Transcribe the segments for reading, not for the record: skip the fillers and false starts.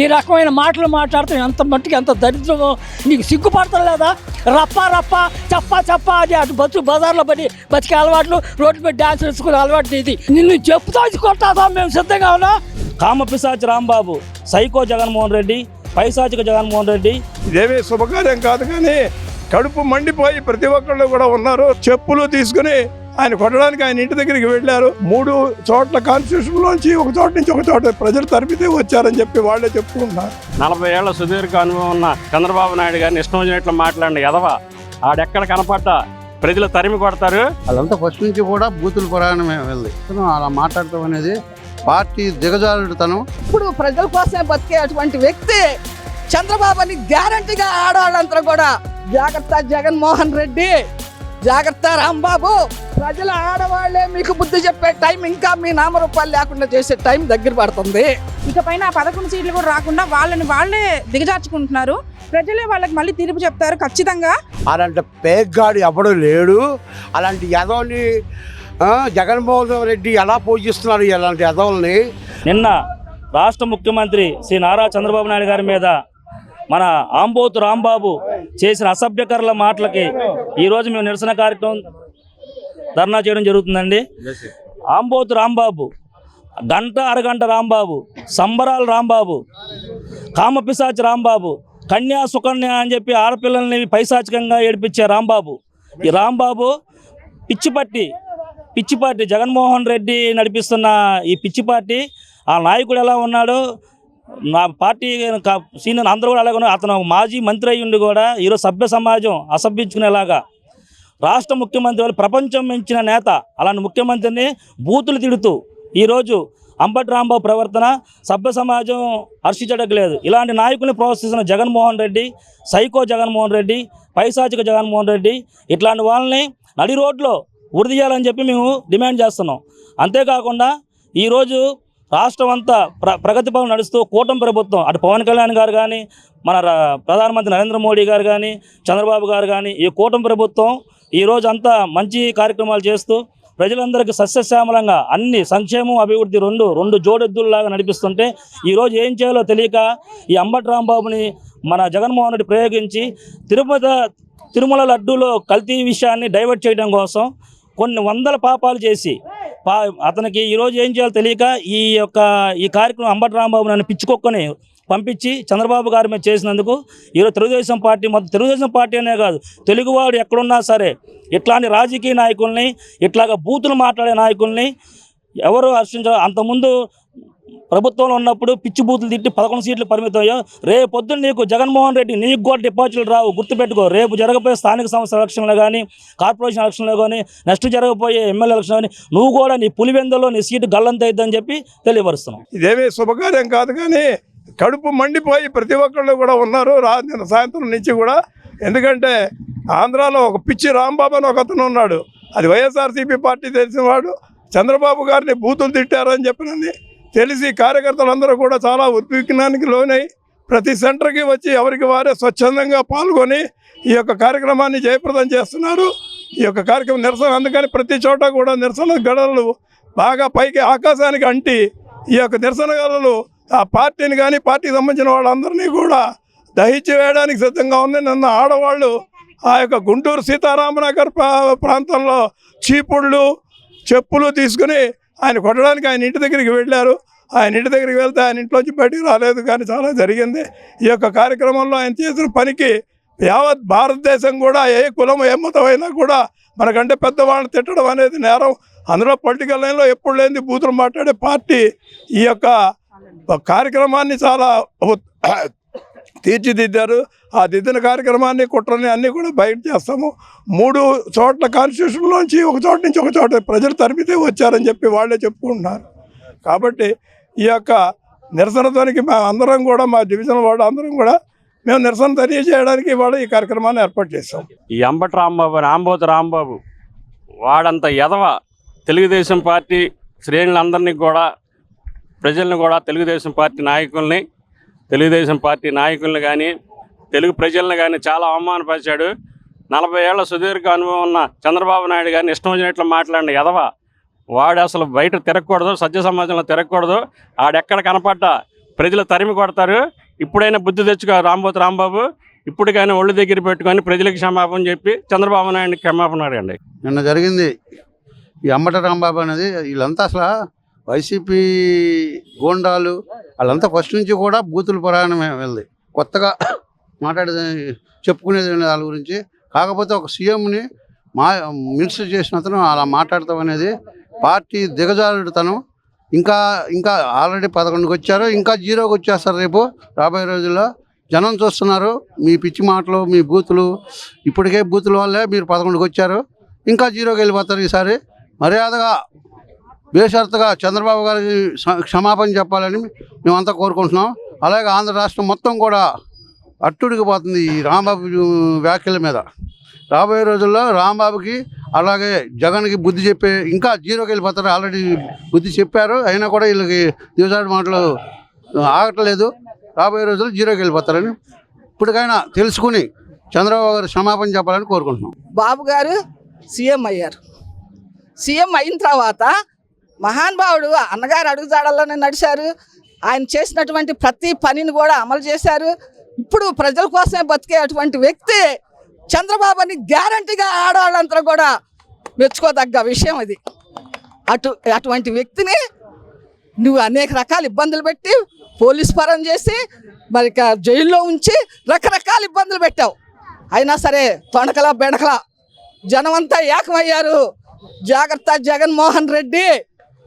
ఈ రకమైన మాటలు మాట్లాడుతూ ఎంత మట్టుకు ఎంత దరిద్రమో నీకు సిగ్గుపడతలేదా? రప్ప చెప్ప అది అటు బజార్లో పడి బతికే అలవాట్లు, రోడ్డు మీద డాన్స్ వేసుకునే అలవాటు ఇది. నిన్ను చెప్పుతో కొట్టాదా మేము సిద్ధంగా ఉన్నా. కామపిశాచి రాంబాబు, సైకో జగన్మోహన్ రెడ్డి, పైశాచిక జగన్మోహన్ రెడ్డి. ఇదేమీ శుభకార్యం కాదు, కానీ కడుపు మండిపోయి ప్రతి ఒక్కళ్ళు కూడా ఉన్నారు. చెప్పులు తీసుకుని ఆయన కొట్టడానికి ఆయన ఇంటి దగ్గరికి వెళ్ళారు. 3 చోట్ల కాన్స్టిట్యూషన్లోంచి ఒక చోట నుంచి ఒక చోట ప్రజలు తరిపితే వచ్చారని చెప్పి వాళ్ళే చెప్పుకుంటున్నారు. 40 ఏళ్ల సుదీర్ఘ అనుభవం ఉన్న చంద్రబాబు నాయుడు గారిని ఇష్టం వచ్చినట్లు మాట్లాడండి ఎదవా. ఆడెక్కడ కనపడ్డా ప్రజలు తరిమి కొడతారు. వాళ్ళంతా ఫస్ట్ నుంచి కూడా బూతుల పురాణమే వెళ్ళి అలా మాట్లాడటం అనేది పార్టీ దిగజారుడుతనం. ఇప్పుడు ప్రజల కోసమే బతికే అటువంటి వ్యక్తి చంద్రబాబు అని గ్యారంటీగా ఆడవాళ్ళంతా కూడా జాగ్రత్త జగన్మోహన్ రెడ్డి, జాగ్రత్త రాంబాబు. ప్రజల ఆడవాళ్లే మీకు బుద్ధి చెప్పే టైం, ఇంకా మీ నామరూపాలు లేకుండా చేసే టైం దగ్గర పడుతుంది. ఇకపైన 11 సీట్లు కూడా రాకుండా వాళ్ళే దిగజార్చుకుంటున్నారు. ప్రజలే వాళ్ళకి మళ్ళీ తీర్పు చెప్తారు ఖచ్చితంగా. అలాంటి పేగ్గాడు ఎవడు లేడు. అలాంటి యదవని జగన్మోహన్ రెడ్డి ఎలా పూజిస్తున్నారు ఇలాంటి యదవుల్ని. నిన్న రాష్ట్ర ముఖ్యమంత్రి శ్రీ నారా చంద్రబాబు నాయుడు గారి మీద మన ఆంబోతు రాంబాబు చేసిన అసభ్యకరల మాటలకి ఈరోజు మేము నిరసన కార్యక్రమం ధర్నా చేయడం జరుగుతుందండి. ఆంబోతు రాంబాబు, గంట అరగంట రాంబాబు, సంబరాలు రాంబాబు, కామపిశాచి రాంబాబు, కన్యా సుకన్య అని చెప్పి ఆడపిల్లల్ని పైశాచికంగా ఏడిపించే రాంబాబు. ఈ రాంబాబు పిచ్చి పార్టీ జగన్మోహన్ రెడ్డి నడిపిస్తున్న ఈ పిచ్చి పార్టీ. ఆ నాయకుడు ఎలా ఉన్నాడో నా పార్టీ సీనియర్ అందరూ కూడా అలాగే ఉన్నారు. అతను మాజీ మంత్రి అయ్యుండి కూడా ఈరోజు సభ్య సమాజం అసభ్యించుకునేలాగా రాష్ట్ర ముఖ్యమంత్రి వాళ్ళు ప్రపంచం మించిన నేత అలాంటి ముఖ్యమంత్రిని బూతులు తిడుతూ ఈరోజు అంబటి రాంబాబు ప్రవర్తన సభ్య సమాజం హర్షించడలేదు. ఇలాంటి నాయకుల్ని ప్రోత్సహిస్తున్న జగన్మోహన్ రెడ్డి, సైకో జగన్మోహన్ రెడ్డి, పైశాచిక జగన్మోహన్ రెడ్డి, ఇట్లాంటి వాళ్ళని నడి రోడ్లో ఉరిదీయాలని చెప్పి మేము డిమాండ్ చేస్తున్నాం. అంతేకాకుండా ఈరోజు రాష్ట్రం అంతా ప్రగతి పనులు నడుస్తూ కూటమి ప్రభుత్వం అటు పవన్ కళ్యాణ్ గారు కానీ, మన ప్రధానమంత్రి నరేంద్ర మోడీ గారు కానీ, చంద్రబాబు గారు కానీ, ఈ కూటమి ప్రభుత్వం ఈరోజు అంతా మంచి కార్యక్రమాలు చేస్తూ ప్రజలందరికీ సస్యశ్యామలంగా అన్ని సంక్షేమం అభివృద్ధి రెండు జోడెద్దుల్లాగా నడిపిస్తుంటే ఈరోజు ఏం చేయాలో తెలియక ఈ అంబటి రాంబాబుని మన జగన్మోహన్ రెడ్డి ప్రయోగించి తిరుమల లడ్డూలో కల్తీ విషయాన్ని డైవర్ట్ చేయడం కోసం కొన్ని వందల పాపాలు చేసి అతనికి ఈరోజు ఏం చేయాలో తెలియక ఈ కార్యక్రమం అంబటి రాంబాబు నన్ను పిచ్చుకొక్కని పంపించి చంద్రబాబు గారి మీద చేసినందుకు ఈరోజు తెలుగుదేశం పార్టీ మొత్తం తెలుగుదేశం పార్టీ అనే కాదు తెలుగువాడు ఎక్కడున్నా సరే ఇట్లాంటి రాజకీయ నాయకుల్ని, ఇట్లాగా బూతులు మాట్లాడే నాయకుల్ని ఎవరు హర్షించారు. అంతకుముందు ప్రభుత్వంలో ఉన్నప్పుడు పిచ్చి బూతులు తిట్టి 11 సీట్లు పరిమితమయ్యో. రేపు పొద్దున్న నీకు జగన్మోహన్ రెడ్డి నీకు కూడా డిపాజిట్లు రావు, గుర్తుపెట్టుకో. రేపు జరగబోయే స్థానిక సంస్థల ఎలక్షన్లో కానీ, కార్పొరేషన్ ఎలక్షన్లో కానీ, నెక్స్ట్ జరగబోయే ఎమ్మెల్యే ఎలక్షన్ కానీ నువ్వు కూడా నీ పులివెందులో నీ సీటు గల్లంతయిద్దని చెప్పి తెలియపరుస్తున్నాం. ఇదేమీ శుభకార్యం కాదు, కానీ కడుపు మండిపోయి ప్రతి ఒక్కళ్ళు కూడా ఉన్నారు సాయంత్రం నుంచి కూడా. ఎందుకంటే ఆంధ్రాలో ఒక పిచ్చి రాంబాబు అని ఒక అతను ఉన్నాడు. అది వైఎస్ఆర్సీపీ పార్టీ తెలిసినవాడు. చంద్రబాబు గారిని బూతులు తిట్టారని చెప్పినని తెలిసి కార్యకర్తలందరూ కూడా చాలా ఉద్విగ్నానికి లోనై ప్రతి సెంటర్కి వచ్చి ఎవరికి వారే స్వచ్ఛందంగా పాల్గొని ఈ యొక్క కార్యక్రమాన్ని జయప్రదం చేస్తున్నారు. ఈ యొక్క కార్యక్రమం నిరసన, అందుకని ప్రతి చోట కూడా నిరసన గడలు బాగా పైకి ఆకాశానికి అంటి ఈ యొక్క నిరసన గడలు ఆ పార్టీని కానీ పార్టీకి సంబంధించిన వాళ్ళందరినీ కూడా దహించి వేయడానికి సిద్ధంగా ఉంది. నిన్న ఆడవాళ్ళు ఆ యొక్క గుంటూరు సీతారామనగర్ ప్రాంతంలో చీపుళ్ళు, చెప్పులు తీసుకుని ఆయన కొట్టడానికి ఆయన ఇంటి దగ్గరికి వెళ్ళారు. ఆయన ఇంటి దగ్గరికి వెళ్తే ఆయన ఇంట్లోంచి బయటికి రాలేదు, కానీ చాలా జరిగింది. ఈ యొక్క కార్యక్రమంలో ఆయన చేసిన పనికి యావత్ భారతదేశం కూడా ఏ కులం ఏ మతమైనా కూడా మనకంటే పెద్దవాళ్ళని తిట్టడం అనేది నేరం. అందులో పొలిటికల్ లైన్లో ఎప్పుడు లేని బూతులు మాట్లాడే పార్టీ ఈ యొక్క కార్యక్రమాన్ని చాలా తీర్చిదిద్దారు. ఆ దిద్దిన కార్యక్రమాన్ని కుట్రని అన్నీ కూడా బయట చేస్తాము. 3 చోట్ల కాన్స్టిట్యూషన్లోంచి ఒక చోట నుంచి ఒక చోట ప్రజలు తరిపితే వచ్చారని చెప్పి వాళ్ళే చెప్పుకుంటున్నారు. కాబట్టి ఈ యొక్క నిరసనతోనికి మేము అందరం కూడా మా డివిజన్ వాళ్ళు అందరం కూడా మేము నిరసన తెలియజేయడానికి ఇవాళ ఈ కార్యక్రమాన్ని ఏర్పాటు చేస్తాం. ఈ అంబటి రాంబాబు ఆంబోతు రాంబాబు వాడంత ఎదవ తెలుగుదేశం పార్టీ శ్రేణులందరినీ కూడా, ప్రజలను కూడా, తెలుగుదేశం పార్టీ నాయకుల్ని కానీ, తెలుగు ప్రజలను కానీ చాలా అవమానపరిచాడు. 40 ఏళ్ల సుదీర్ఘ అనుభవం ఉన్న చంద్రబాబు నాయుడు గారిని ఇష్టం వచ్చినట్లు మాట్లాడండి ఎదవా. వాడు అసలు బయట తిరగకూడదు, సత్య సమాజంలో తిరగకూడదు. ఆడెక్కడ కనపడ్డా ప్రజలు తరిమి కొడతారు. ఇప్పుడైనా బుద్ధి తెచ్చుకో రాంబోతు రాంబాబు, ఇప్పటికైనా ఒళ్ళు దగ్గర పెట్టుకొని ప్రజలకు క్షమాపణ చెప్పి చంద్రబాబు నాయుడిని క్షమాపణ అడగండి. నిన్న జరిగింది ఈ అంబటి రాంబాబు అనేది, వీళ్ళంతా అసలు వైసీపీ గోండాలు వాళ్ళంతా ఫస్ట్ నుంచి కూడా బూతుల పురాణమే వెళ్ళి కొత్తగా చెప్పుకునేది వాళ్ళ గురించి. కాకపోతే ఒక సీఎంని మినిస్టర్ చేసిన అతను అలా మాట్లాడతాం అనేది పార్టీ దిగజారుడుతనం. ఇంకా ఇంకా ఆల్రెడీ 11కి వచ్చారు, ఇంకా 0కి వచ్చేస్తారు రేపు రాబోయే రోజుల్లో. జనం చూస్తున్నారు మీ పిచ్చి మాటలు, మీ బూతులు. ఇప్పటికే బూతుల వల్లే మీరు 11కి వచ్చారు, ఇంకా 0కి వెళ్ళిపోతారు. ఈసారి మర్యాదగా బేషరతుగా చంద్రబాబు గారికి క్షమాపణ చెప్పాలని మేమంతా కోరుకుంటున్నాం. అలాగే ఆంధ్ర రాష్ట్రం మొత్తం కూడా అట్టుడికి పోతుంది ఈ రాంబాబు వ్యాఖ్యల మీద. రాబోయే రోజుల్లో రాంబాబుకి అలాగే జగన్కి బుద్ధి చెప్పే, ఇంకా 0కి వెళ్ళిపోతారు. ఆల్రెడీ బుద్ధి చెప్పారు, అయినా కూడా వీళ్ళకి దివసాడు మాటలు ఆగట్లేదు. రాబోయే రోజుల్లో 0కి వెళ్ళిపోతారని ఇప్పటికైనా తెలుసుకుని చంద్రబాబు గారు క్షమాపణ చెప్పాలని కోరుకుంటున్నాం. బాబు గారు సీఎం అయ్యారు. సీఎం అయిన తర్వాత మహానుభావుడు అన్నగారు అడుగుజాడల్లోనే నడిచారు. ఆయన చేసినటువంటి ప్రతి పనిని కూడా అమలు చేశారు. ఇప్పుడు ప్రజల కోసమే బతికే అటువంటి వ్యక్తి చంద్రబాబు అని గ్యారంటీగా ఆడవాళ్ళంతా కూడా మెచ్చుకోదగ్గ విషయం ఇది. అటువంటి వ్యక్తిని నువ్వు అనేక రకాల ఇబ్బందులు పెట్టి పోలీస్ పరం చేసి మరి జైల్లో ఉంచి రకరకాల ఇబ్బందులు పెట్టావు. అయినా సరే తొణకలా బెణకలా జనమంతా ఏకమయ్యారు. జాగ్రత్త జగన్మోహన్ రెడ్డి,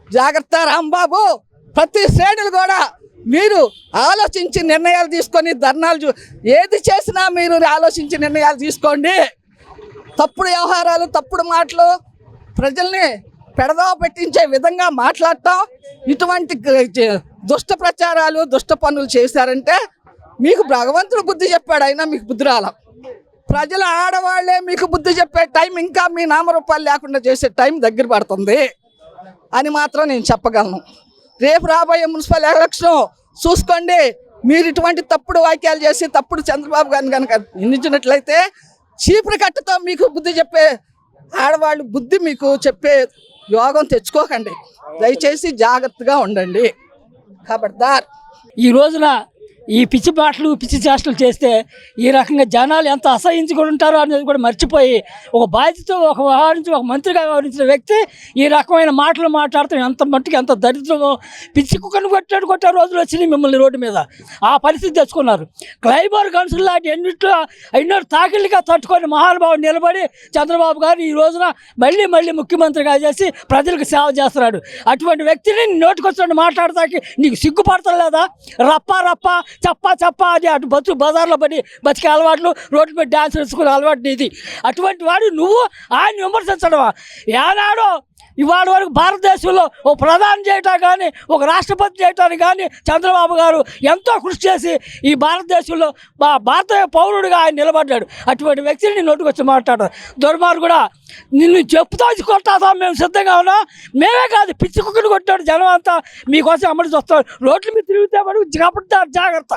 జాగ్రత్త రాంబాబు, ప్రతి శ్రేణులు కూడా మీరు ఆలోచించి నిర్ణయాలు తీసుకొని ధర్నాలు ఏది చేసినా మీరు ఆలోచించి నిర్ణయాలు తీసుకోండి. తప్పుడు వ్యవహారాలు, తప్పుడు మాటలు, ప్రజల్ని పెడదవ పెట్టించే విధంగా మాట్లాడటం, ఇటువంటి దుష్ట ప్రచారాలు, దుష్ట పనులు చేశారంటే మీకు భగవంతుడు బుద్ధి చెప్పాడు, అయినా మీకు బుద్ధి రాల. ప్రజల ఆడవాళ్లే మీకు బుద్ధి చెప్పే టైం, ఇంకా మీ నామరూపాలు లేకుండా చేసే టైం దగ్గర పడుతుంది అని మాత్రం నేను చెప్పగలను. రేపు రాబోయే మున్సిపల్ ఎలక్షన్ చూసుకోండి. మీరు ఇటువంటి తప్పుడు వాక్యాలు చేసి తప్పుడు చంద్రబాబు గారిని కనుక నిందించినట్లయితే చీపురు కట్టుతో మీకు బుద్ధి చెప్పే ఆడవాళ్ళు బుద్ధి మీకు చెప్పే యోగం తెచ్చుకోకండి. దయచేసి జాగ్రత్తగా ఉండండి. ఖబర్దార్. ఈ రోజున ఈ పిచ్చి మాటలు, పిచ్చి చేష్టలు చేస్తే ఈ రకంగా జనాలు ఎంత అసహించుకొని ఉంటారో అనేది కూడా మర్చిపోయి ఒక బాధ్యత ఒక మంత్రిగా వ్యవహరించిన వ్యక్తి ఈ రకమైన మాటలు మాట్లాడుతూ ఎంత మట్టుకు ఎంత దరిద్రమో, పిచ్చి కుక్కను కొట్టే రోజులు వచ్చినాయి మిమ్మల్ని రోడ్డు మీద. ఆ పరిస్థితి తెచ్చుకున్నారు. క్లైబర్ కౌన్సిల్ లాంటి ఎన్నో తాకిళ్ళుగా తట్టుకొని మహానుభావుడు నిలబడి చంద్రబాబు గారు ఈ రోజున మళ్ళీ ముఖ్యమంత్రిగా చేసి ప్రజలకు సేవ చేస్తున్నాడు. అటువంటి వ్యక్తిని నోటికొచ్చినట్టు మాట్లాడతాకి నీకు సిగ్గుపడతలేదా? రప్ప చెప్ప అది అటు బజార్లో పడి బతికే అలవాట్లు, రోడ్డు మీద డ్యాన్స్ వేసుకునే అలవాటు నీది. అటువంటి వాడు నువ్వు ఆయన విమర్శించడమా? ఏనాడో ఇవాళ వరకు భారతదేశంలో ఓ ప్రధాని చేయటం కానీ, ఒక రాష్ట్రపతి చేయటానికి కానీ చంద్రబాబు గారు ఎంతో కృషి చేసి ఈ భారతదేశంలో భారతీయ పౌరుడిగా ఆయన నిలబడ్డాడు. అటువంటి వ్యక్తిని నోటికి వచ్చి మాట్లాడారు. దుర్మార్గుడు కూడా నిన్ను చెప్పుతో కొట్టాదా మేము సిద్ధంగా ఉన్నా. మేమే కాదు, పిచ్చి కుక్కను కొట్టాడు జనం అంతా మీకోసం అమలు చూస్తాం. రోడ్ల మీద తిరిగితే కాబట్టి జాగ్రత్త.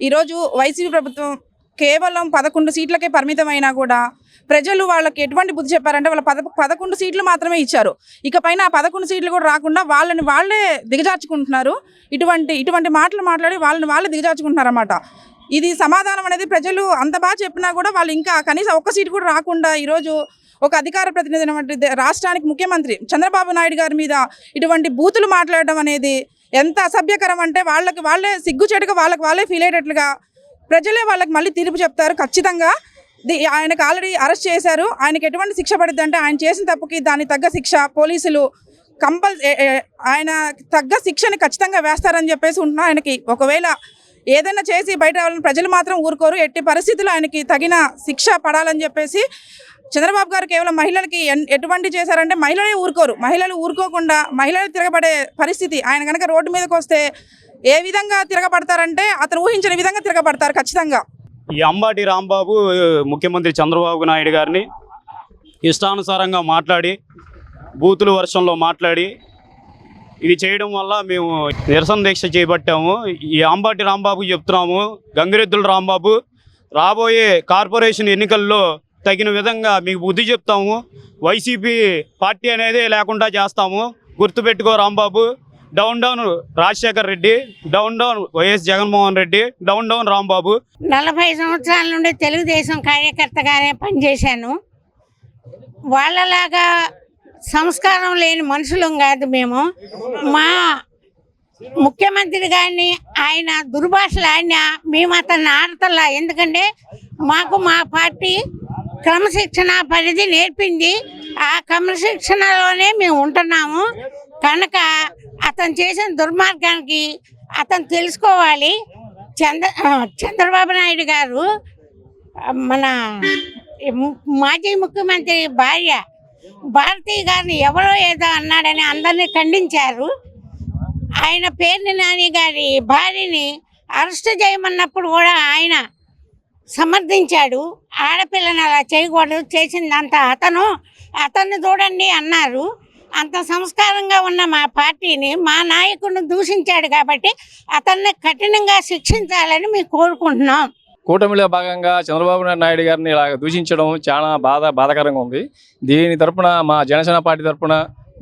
ఈరోజు వైసీపీ ప్రభుత్వం కేవలం 11 సీట్లకే పరిమితమైనా కూడా ప్రజలు వాళ్ళకి ఎటువంటి బుద్ధి చెప్పారంటే వాళ్ళ 11 సీట్లు మాత్రమే ఇచ్చారు. ఇకపైన ఆ 11 సీట్లు కూడా రాకుండా వాళ్ళే దిగజార్చుకుంటున్నారు. ఇటువంటి మాటలు మాట్లాడి వాళ్ళే దిగజార్చుకుంటున్నారు అన్నమాట. ఇది సమాధానం అనేది ప్రజలు అంత బాగా చెప్పినా కూడా వాళ్ళు ఇంకా కనీసం ఒక్క సీటు కూడా రాకుండా ఈరోజు ఒక అధికార ప్రతినిధి అయినటువంటి రాష్ట్రానికి ముఖ్యమంత్రి చంద్రబాబు నాయుడు గారి మీద ఇటువంటి బూతులు మాట్లాడడం అనేది ఎంత అసభ్యకరం అంటే వాళ్ళే సిగ్గుచేటుగా వాళ్ళే ఫీల్ అయ్యేటట్లుగా ప్రజలే వాళ్ళకి మళ్ళీ తీర్పు చెప్తారు. ఖచ్చితంగా ఆయనకు ఆల్రెడీ అరెస్ట్ చేశారు. ఆయనకి ఎటువంటి శిక్ష పడుతుంది అంటే ఆయన చేసిన తప్పుకి దానికి తగ్గ శిక్ష పోలీసులు ఆయన తగ్గ శిక్షని ఖచ్చితంగా వేస్తారని చెప్పేసి ఉంటున్నా. ఆయనకి ఒకవేళ ఏదైనా చేసి బయట రావాలని ప్రజలు మాత్రం ఊరుకోరు. ఎట్టి పరిస్థితుల్లో ఆయనకి తగిన శిక్ష పడాలని చెప్పేసి చంద్రబాబు గారు కేవలం మహిళలకి ఎటువంటి చేశారంటే మహిళలే ఊరుకోరు. మహిళలు ఊరుకోకుండా మహిళలు తిరగబడే పరిస్థితి. ఆయన కనుక రోడ్డు మీదకి వస్తే ఏ విధంగా తిరగబడతారంటే అతను ఊహించిన విధంగా తిరగబడతారు ఖచ్చితంగా. ఈ అంబటి రాంబాబు ముఖ్యమంత్రి చంద్రబాబు నాయుడు గారిని ఇష్టానుసారంగా మాట్లాడి బూతుల వర్షంలో మాట్లాడి ఇది చేయడం వల్ల మేము నిరసన దీక్ష చేపట్టాము. ఈ అంబటి రాంబాబు చెప్తున్నాము, గంగిరెద్దుల రాంబాబు రాబోయే కార్పొరేషన్ ఎన్నికల్లో తగిన విధంగా మీకు బుద్ధి చెప్తాము. వైసీపీ పార్టీ అనేది లేకుండా చేస్తాము. గుర్తుపెట్టుకో Rambabu, down down Rajasekhar Reddy, down down YS Jaganmohan Reddy, down down Rambabu. 40 సంవత్సరాల నుండి తెలుగుదేశం కార్యకర్తగానే పనిచేశాను. వాళ్ళలాగా సంస్కారం లేని మనుషులం కాదు మేము. మా ముఖ్యమంత్రి గారిని ఆయన దుర్భాషలు ఆడినా మేము అతన్ని ఆడతల్లా. ఎందుకంటే మాకు మా పార్టీ క్రమశిక్షణ పరిధి నేర్పింది. ఆ క్రమశిక్షణలోనే మేము ఉంటున్నాము. కనుక అతను చేసిన దుర్మార్గానికి అతను తెలుసుకోవాలి. చంద్రబాబు నాయుడు గారు మన మాజీ ముఖ్యమంత్రి భార్య భారతి గారిని ఎవరో ఏదో అన్నాడని అందరినీ ఖండించారు. ఆయన పేర్ని నాని గారి భార్యని అరెస్ట్ చేయమన్నప్పుడు కూడా ఆయన సమర్థించాడు. ఆడపిల్లని అలా చేయకూడదు, చేసిందంతా అతన్ని చూడండి అన్నారు. అంత సంస్కారంగా ఉన్న మా పార్టీని మా నాయకుడిని దూషించాడు కాబట్టి అతన్ని కఠినంగా శిక్షించాలని మేము కోరుకుంటున్నాం. కూటమిలో భాగంగా చంద్రబాబు నాయుడు గారిని ఇలా దూషించడం చాలా బాధాకరంగా ఉంది. దీని తరపున మా జనసేన పార్టీ తరపున,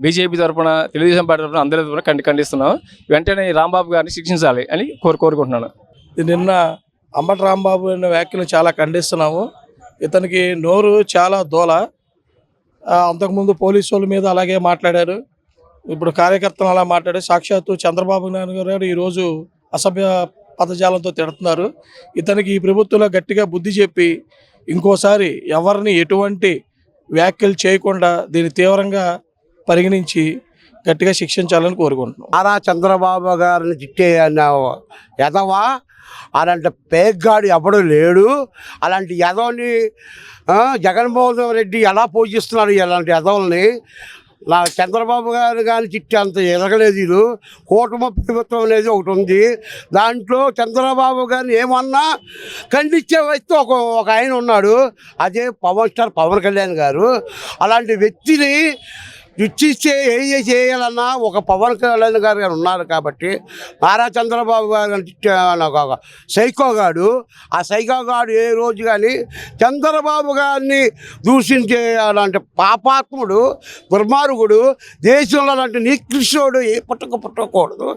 బీజేపీ తరపున, తెలుగుదేశం పార్టీ తరపున అందరి తరపున ఖండిస్తున్నాం. వెంటనే రాంబాబు గారిని శిక్షించాలి అని కోరుకుంటున్నాను. నిన్న అంబటి రాంబాబు అనే వ్యాఖ్యలు చాలా ఖండిస్తున్నాము. ఇతనికి నోరు చాలా దోల. అంతకుముందు పోలీసు వాళ్ళ మీద అలాగే మాట్లాడారు, ఇప్పుడు కార్యకర్తలు అలా మాట్లాడారు. సాక్షాత్తు చంద్రబాబు నాయుడు గారు ఈరోజు అసభ్య పదజాలంతో తిడుతున్నారు. ఇతనికి ఈ ప్రభుత్వంలో గట్టిగా బుద్ధి చెప్పి ఇంకోసారి ఎవరిని ఎటువంటి వ్యాఖ్యలు చేయకుండా దీన్ని తీవ్రంగా పరిగణించి గట్టిగా శిక్షించాలని కోరుకుంటున్నాం. నారా చంద్రబాబు గారిని తిట్టే ఎదవా అలాంటి పేగ్గాడు ఎవడు లేడు. అలాంటి ఎదవని జగన్మోహన్ రెడ్డి ఎలా పూజిస్తున్నారు ఇలాంటి ఎదవల్ని. నా చంద్రబాబు గారు కానీ తిట్టి అంత ఎదగలేదు. వీళ్ళు కూటమి ప్రభుత్వం అనేది ఒకటి ఉంది. దాంట్లో చంద్రబాబు గారిని ఏమన్నా ఖండించే వ్యక్తి ఒక ఆయన ఉన్నాడు, అదే పవన్ కళ్యాణ్ గారు. అలాంటి వ్యక్తిని రుచిస్తే ఏ చేయాలన్నా ఒక పవన్ కళ్యాణ్ గారు ఉన్నారు కాబట్టి నారా చంద్రబాబు గారు ఒక సైకోగాడు. ఆ సైకోగాడు ఏ రోజు కానీ చంద్రబాబు గారిని దూషించే అలాంటి పాపాత్ముడు, దుర్మార్గుడు, దేశంలో అలాంటి నికృష్టుడు ఏ పుట్టకూడదు.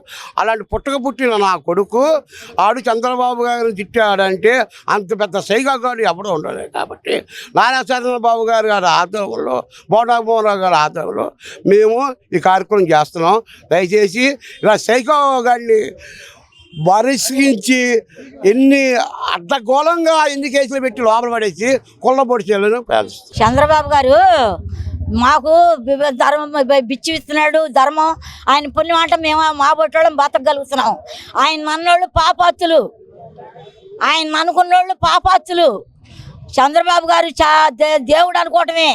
అలాంటి పుట్టిన నా కొడుకు ఆడు చంద్రబాబు గారిని తిట్టాడంటే అంత పెద్ద సైకోగాడు ఎవడో ఉండలేదు. కాబట్టి నారా చంద్రబాబు గారి ఆధ్వర్యంలో, బోండా గారి ఆధ్వర్యంలో మేము ఈ కార్యక్రమం చేస్తున్నాం. దయచేసి ఇలా సైకో గారిని వరిష్ఠించి ఎన్ని అడ్డగోళంగా ఎన్ని కేసులు పెట్టి లోపల పడేసి కుళ్ళబొడి చేయాలని ప్రయత్నిస్తాం. చంద్రబాబు గారు మాకు ధర్మం బిచ్చి ఇస్తున్నాడు. ధర్మం ఆయన పుణ్యం అంటే మేము మా బొట్టోళ్ళం బతకగలుగుతున్నాం. ఆయన మన్నోళ్ళు పాపాత్తులు, ఆయన అనుకున్నోళ్ళు పాపాత్తులు. చంద్రబాబు గారు దేవుడు అనుకోవటమే.